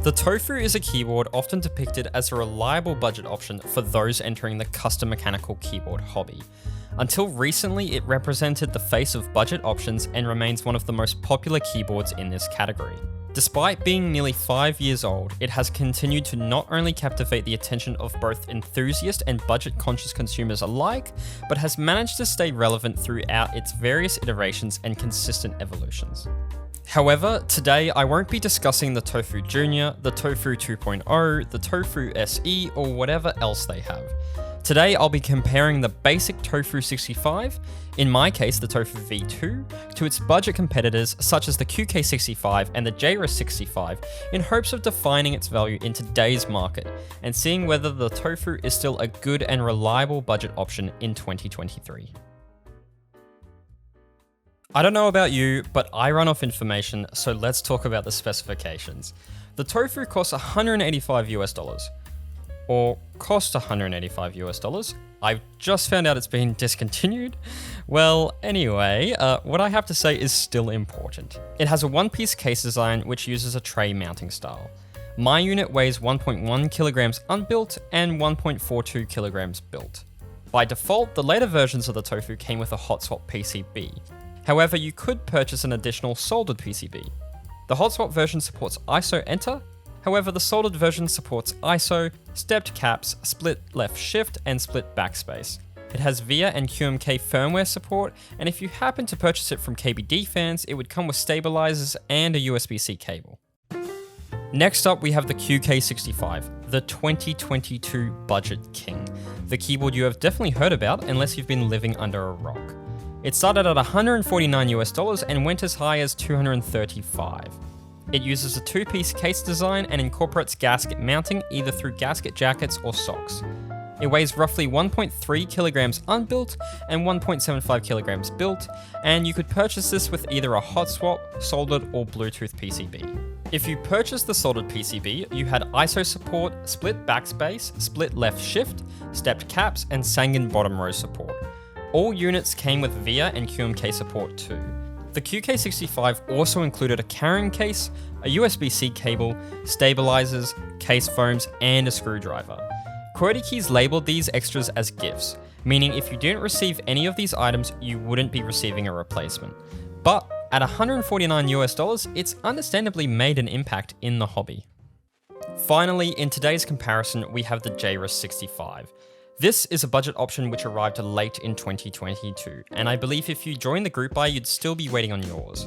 The Tofu is a keyboard often depicted as a reliable budget option for those entering the custom mechanical keyboard hobby. Until recently, it represented the face of budget options and remains one of the most popular keyboards in this category. Despite being nearly 5 years old, it has continued to not only captivate the attention of both enthusiast and budget-conscious consumers alike, but has managed to stay relevant throughout its various iterations and consistent evolutions. However, today I won't be discussing the Tofu Junior, the Tofu 2.0, the Tofu SE, or whatever else they have. Today I'll be comparing the basic Tofu 65, in my case the Tofu V2, to its budget competitors such as the QK65 and the JRIS 65 in hopes of defining its value in today's market and seeing whether the Tofu is still a good and reliable budget option in 2023. I don't know about you, but I run off information, so let's talk about the specifications. The Tofu costs $185 or cost $185 I've just found out it's been discontinued. Well, anyway, what I have to say is still important. It has a one-piece case design which uses a tray mounting style. My unit weighs 1.1 kilograms unbuilt and 1.42 kilograms built. By default, the later versions of the Tofu came with a hot swap PCB. However, you could purchase an additional soldered PCB. The hot swap version supports ISO enter, however the soldered version supports ISO, stepped caps, split left shift, and split backspace. It has VIA and QMK firmware support, and if you happen to purchase it from KBD fans, it would come with stabilizers and a USB-C cable. Next up, we have the QK65, the 2022 Budget King, the keyboard you have definitely heard about unless you've been living under a rock. It started at $149 and went as high as $235. It uses a two-piece case design and incorporates gasket mounting either through gasket jackets or socks. It weighs roughly 1.3 kilograms unbuilt and 1.75 kilograms built, and you could purchase this with either a hot swap, soldered, or Bluetooth PCB. If you purchased the soldered PCB, you had ISO support, split backspace, split left shift, stepped caps, and Sangen bottom row support. All units came with VIA and QMK support too. The QK65 also included a carrying case, a USB-C cable, stabilizers, case foams, and a screwdriver. QWERTY labeled these extras as gifts, meaning if you didn't receive any of these items, you wouldn't be receiving a replacement. But at $149, it's understandably made an impact in the hobby. Finally, in today's comparison, we have the JRIS 65. This is a budget option which arrived late in 2022, and I believe if you joined the group buy, you'd still be waiting on yours.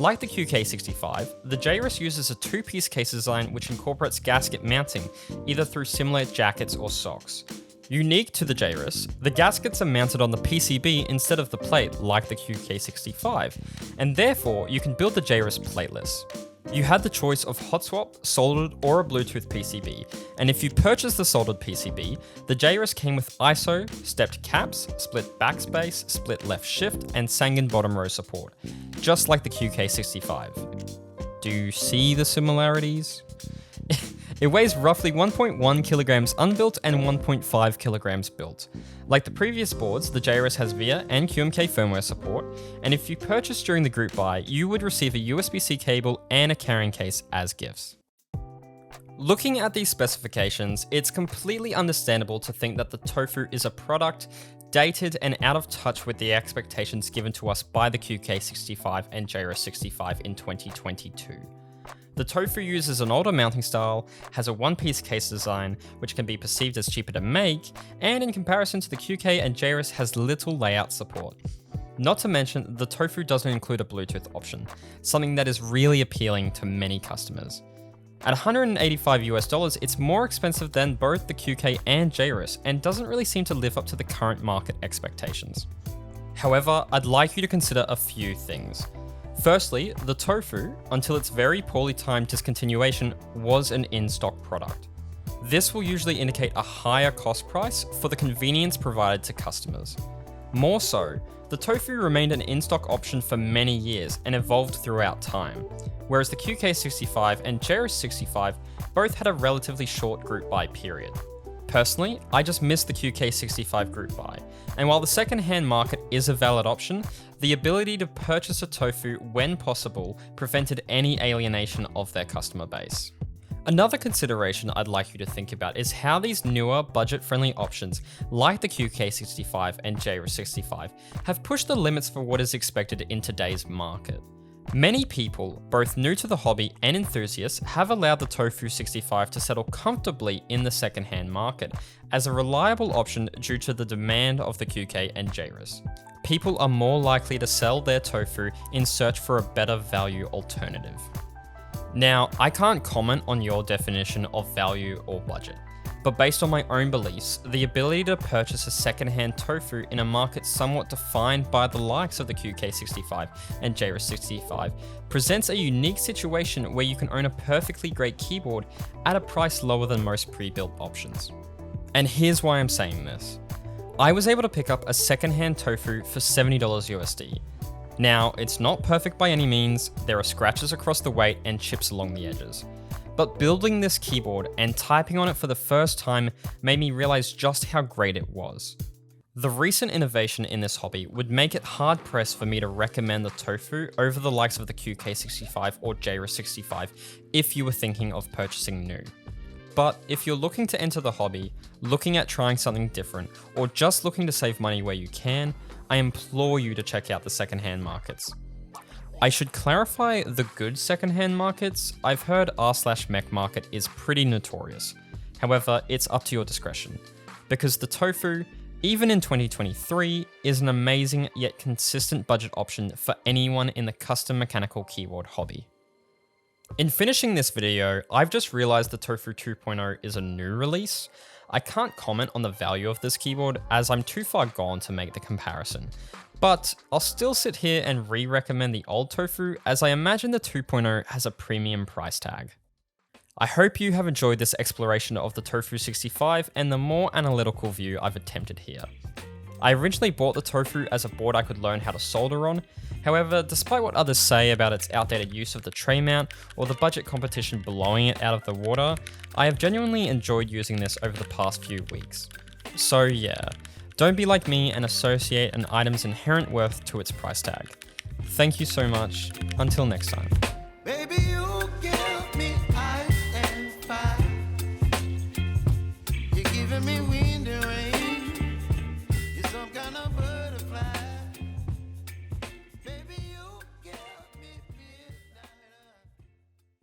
Like the QK65, the JRIS uses a two-piece case design which incorporates gasket mounting, either through similar jackets or socks. Unique to the JRIS, the gaskets are mounted on the PCB instead of the plate like the QK65, and therefore you can build the JRIS plateless. You had the choice of hot swap, soldered, or a Bluetooth PCB, and if you purchased the soldered PCB, the JRIS came with ISO, stepped caps, split backspace, split left shift, and Sangen bottom row support, just like the QK65. Do you see the similarities? It weighs roughly 1.1 kilograms unbuilt and 1.5 kilograms built. Like the previous boards, the JRIS has VIA and QMK firmware support, and if you purchase during the group buy, you would receive a USB-C cable and a carrying case as gifts. Looking at these specifications, it's completely understandable to think that the Tofu is a product dated and out of touch with the expectations given to us by the QK65 and JRIS 65 in 2022. The Tofu uses an older mounting style, has a one-piece case design, which can be perceived as cheaper to make, and in comparison to the QK and JRIS has little layout support. Not to mention, the Tofu doesn't include a Bluetooth option, something that is really appealing to many customers. At $185, it's more expensive than both the QK and JRIS, and doesn't really seem to live up to the current market expectations. However, I'd like you to consider a few things. Firstly, the Tofu, until its very poorly timed discontinuation, was an in-stock product. This will usually indicate a higher cost price for the convenience provided to customers. More so, the Tofu remained an in-stock option for many years and evolved throughout time, whereas the QK65 and JRIS 65 both had a relatively short group buy period. Personally, I just missed the QK65 group buy, and while the second-hand market is a valid option, the ability to purchase a Tofu when possible prevented any alienation of their customer base. Another consideration I'd like you to think about is how these newer budget-friendly options like the QK65 and JRIS65 have pushed the limits for what is expected in today's market. Many people, both new to the hobby and enthusiasts, have allowed the Tofu 65 to settle comfortably in the second-hand market as a reliable option due to the demand of the QK and JRIS. People are more likely to sell their tofu in search for a better value alternative. Now, I can't comment on your definition of value or budget, but based on my own beliefs, the ability to purchase a second-hand tofu in a market somewhat defined by the likes of the QK65 and JRIS65 presents a unique situation where you can own a perfectly great keyboard at a price lower than most pre-built options. And here's why I'm saying this. I was able to pick up a second-hand tofu for $70 USD. Now, it's not perfect by any means, there are scratches across the weight and chips along the edges. But building this keyboard and typing on it for the first time made me realize just how great it was. The recent innovation in this hobby would make it hard-pressed for me to recommend the Tofu over the likes of the QK65 or JRIS65 if you were thinking of purchasing new. But if you're looking to enter the hobby, looking at trying something different, or just looking to save money where you can, I implore you to check out the secondhand markets. I should clarify the good secondhand markets. I've heard r/mech market is pretty notorious. However, it's up to your discretion, because the Tofu, even in 2023, is an amazing yet consistent budget option for anyone in the custom mechanical keyboard hobby. In finishing this video, I've just realized the Tofu 2.0 is a new release. I can't comment on the value of this keyboard as I'm too far gone to make the comparison, but I'll still sit here and re-recommend the old Tofu as I imagine the 2.0 has a premium price tag. I hope you have enjoyed this exploration of the Tofu 65 and the more analytical view I've attempted here. I originally bought the Tofu as a board I could learn how to solder on. However, despite what others say about its outdated use of the tray mount or the budget competition blowing it out of the water, I have genuinely enjoyed using this over the past few weeks. So yeah, don't be like me and associate an item's inherent worth to its price tag. Thank you so much. Until next time. Baby, you give me ice and fire. You're giving me wind and rain.